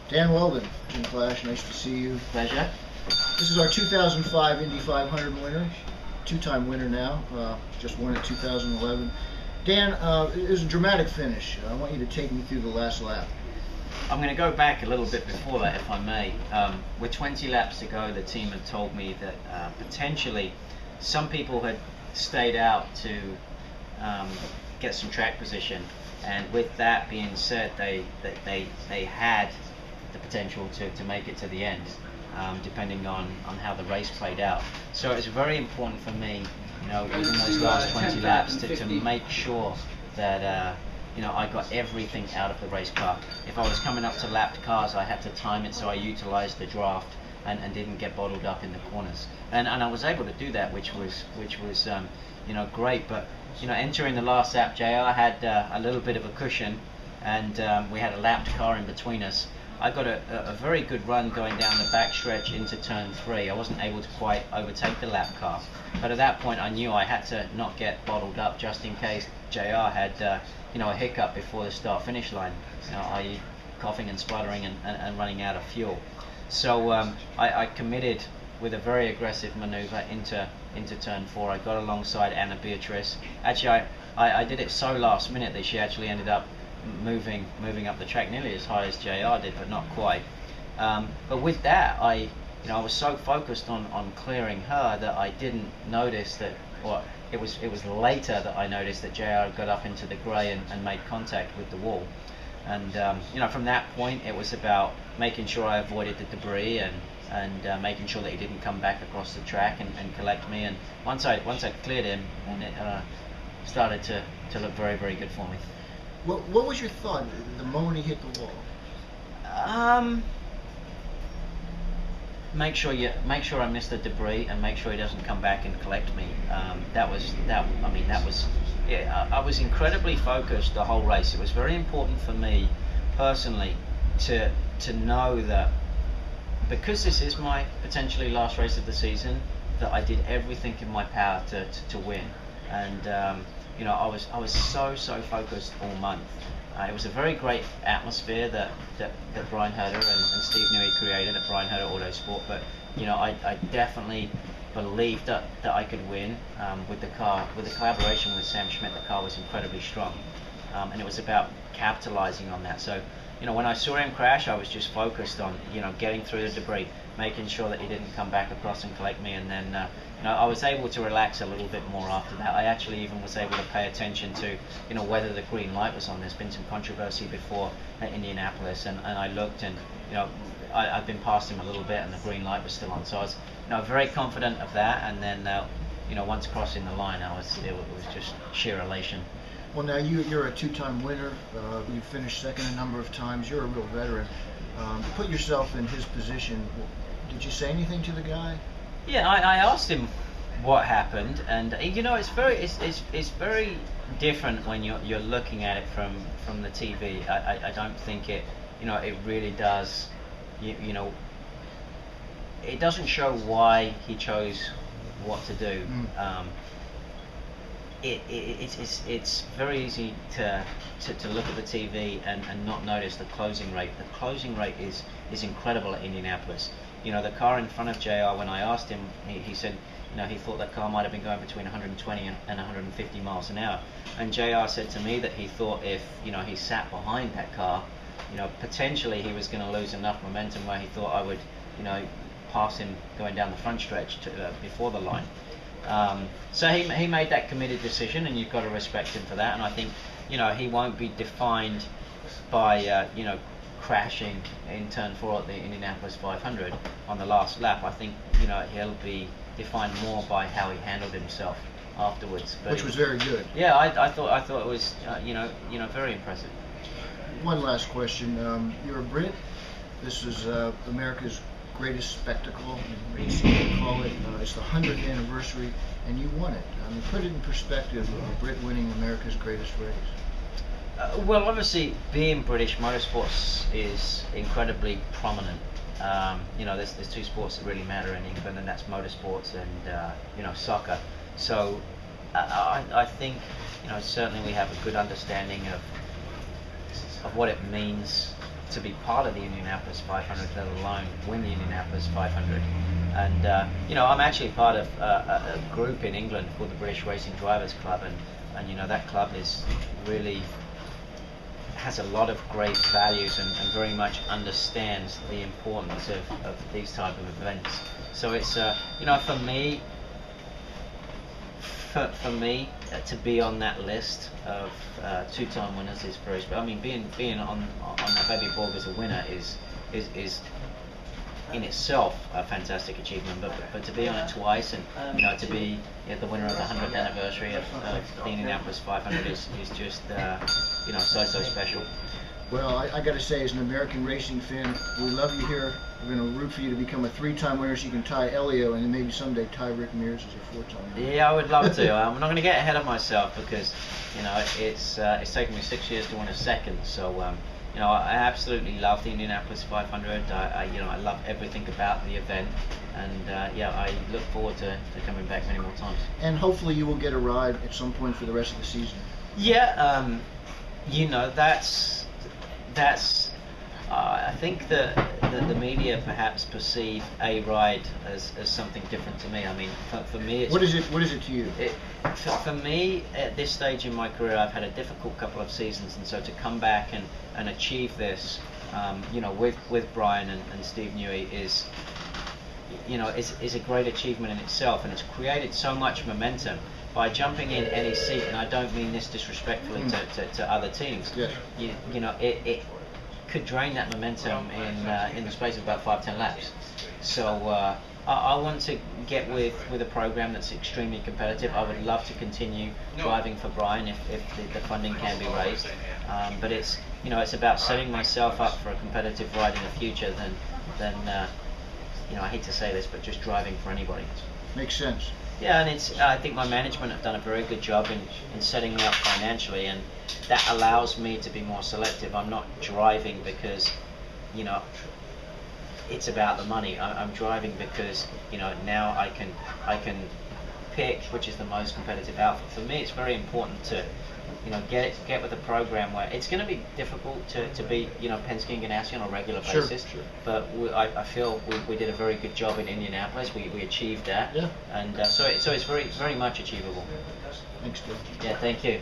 Dan Wheldon, Jim Clash, nice to see you. Pleasure. This is our 2005 Indy 500 winner, two-time winner now, just won it 2011. Dan, it was a dramatic finish. I want you to take me through the last lap. I'm going to go back a little bit before that, if I may. With 20 laps to go, the team had told me that potentially some people had stayed out to get some track position, and with that being said, they had the potential to make it to the end, depending on how the race played out. So it's very important for me, within those last 20 laps to make sure that I got everything out of the race car. If I was coming up to lapped cars, I had to time it so I utilized the draft and didn't get bottled up in the corners. And I was able to do that, which was great. But entering the last lap, JR had a little bit of a cushion, and we had a lapped car in between us. I got a very good run going down the back stretch into turn 3. I wasn't able to quite overtake the lap car, but at that point I knew I had to not get bottled up just in case JR had a hiccup before the start-finish line, i.e. coughing and spluttering and running out of fuel. So I committed with a very aggressive maneuver into turn 4. I got alongside Anna Beatrice. Actually, I did it so last minute that she actually ended up moving up the track nearly as high as JR did, but not quite. But with that, I was so focused on clearing her that I didn't notice that, or it was later that I noticed that JR got up into the grey and made contact with the wall. And from that point, it was about making sure I avoided the debris and making sure that he didn't come back across the track and collect me. And once I cleared him, and it started to look very, very good for me. What was your thought the moment he hit the wall? Make sure I miss the debris and make sure he doesn't come back and collect me. I was incredibly focused the whole race. It was very important for me personally to know that because this is my potentially last race of the season, that I did everything in my power to win. And I was so focused all month. It was a very great atmosphere that Brian Herder and Steve Newey created at Brian Herder Autosport. But I definitely believed that I could win with the car. With the collaboration with Sam Schmidt, the car was incredibly strong, and it was about capitalizing on that. So when I saw him crash, I was just focused on getting through the debris, making sure that he didn't come back across and collect me, and then I was able to relax a little bit more after that. I actually even was able to pay attention to whether the green light was on. There's been some controversy before at Indianapolis, and I looked, and I've been past him a little bit and the green light was still on, so I was very confident of that. And then once crossing the line, it was just sheer elation. Well, now you're a two-time winner. You finished second a number of times. You're a real veteran. Put yourself in his position. Did you say anything to the guy? Yeah, I asked him what happened, and it's very different when you're looking at it from the TV. I don't think it really does. It doesn't show why he chose what to do. It's very easy to look at the TV and not notice the closing rate. The closing rate is incredible at Indianapolis. The car in front of JR, when I asked him, he said he thought that car might have been going between 120 and 150 miles an hour. And JR said to me that he thought if he sat behind that car, potentially he was going to lose enough momentum where he thought I would pass him going down the front stretch before the line. So he made that committed decision, and you've got to respect him for that. And I think he won't be defined by crashing in turn 4 at the Indianapolis 500 on the last lap. I think he'll be defined more by how he handled himself afterwards. But which was very good. Yeah, I thought it was very impressive. One last question. You're a Brit. This is America's greatest spectacle, as you call it. It's the 100th anniversary, and you won it. Put it in perspective of a Brit winning America's greatest race. Well, obviously, being British, motorsports is incredibly prominent. There's two sports that really matter in England, and that's motorsports and soccer. So I think certainly we have a good understanding of what it means to be part of the Indianapolis 500, let alone win the Indianapolis 500. And you know, I'm actually part of a group in England called the British Racing Drivers Club, and you know, that club is really has a lot of great values and very much understands the importance of these type of events. So it's you know, for me to be on that list of two-time winners is very special. I mean, being on that baby board as a winner is in itself a fantastic achievement, but to be on it twice, and you know, to be the winner of the 100th anniversary of the Indianapolis 500 is just you know, so special. Well, I got to say, as an American racing fan, we love you here. We're going to root for you to become a 3-time winner so you can tie Elio, and then maybe someday tie Rick Mears as a 4-time winner. Yeah, I would love to. I'm not going to get ahead of myself because, you know, it's taken me 6 years to win a second. So, you know, I absolutely love the Indianapolis 500. You know, I love everything about the event, and yeah, I look forward to coming back many more times. And hopefully you will get a ride at some point for the rest of the season. Yeah, you know, that's I think that the media perhaps perceive a ride as something different to me. I mean, for me, it's, what is it to you? For me, at this stage in my career, I've had a difficult couple of seasons, and so to come back and achieve this, you know, with Brian and Steve Newey is, you know, is a great achievement in itself, and it's created so much momentum by jumping in any seat. And I don't mean this disrespectfully to other teams. Yes. You know, it could drain that momentum in the space of about 5-10 laps. So I want to get with a program that's extremely competitive. I would love to continue driving for Brian if the funding can be raised. But it's, you know, it's about setting myself up for a competitive ride in the future than you know, I hate to say this, but just driving for anybody. Makes sense. Yeah, and it's, I think my management have done a very good job in setting me up financially, and that allows me to be more selective. I'm not driving because, you know, it's about the money. I'm driving because, you know, now I can pick which is the most competitive outfit. For me, it's very important to, you know, get with a program where it's going to be difficult to beat, you know, Penske and Ganassi on a regular basis. Sure. But I feel we did a very good job in Indianapolis. We achieved that. Yeah. And so it's very much achievable. Thanks, Bill. Yeah, thank you.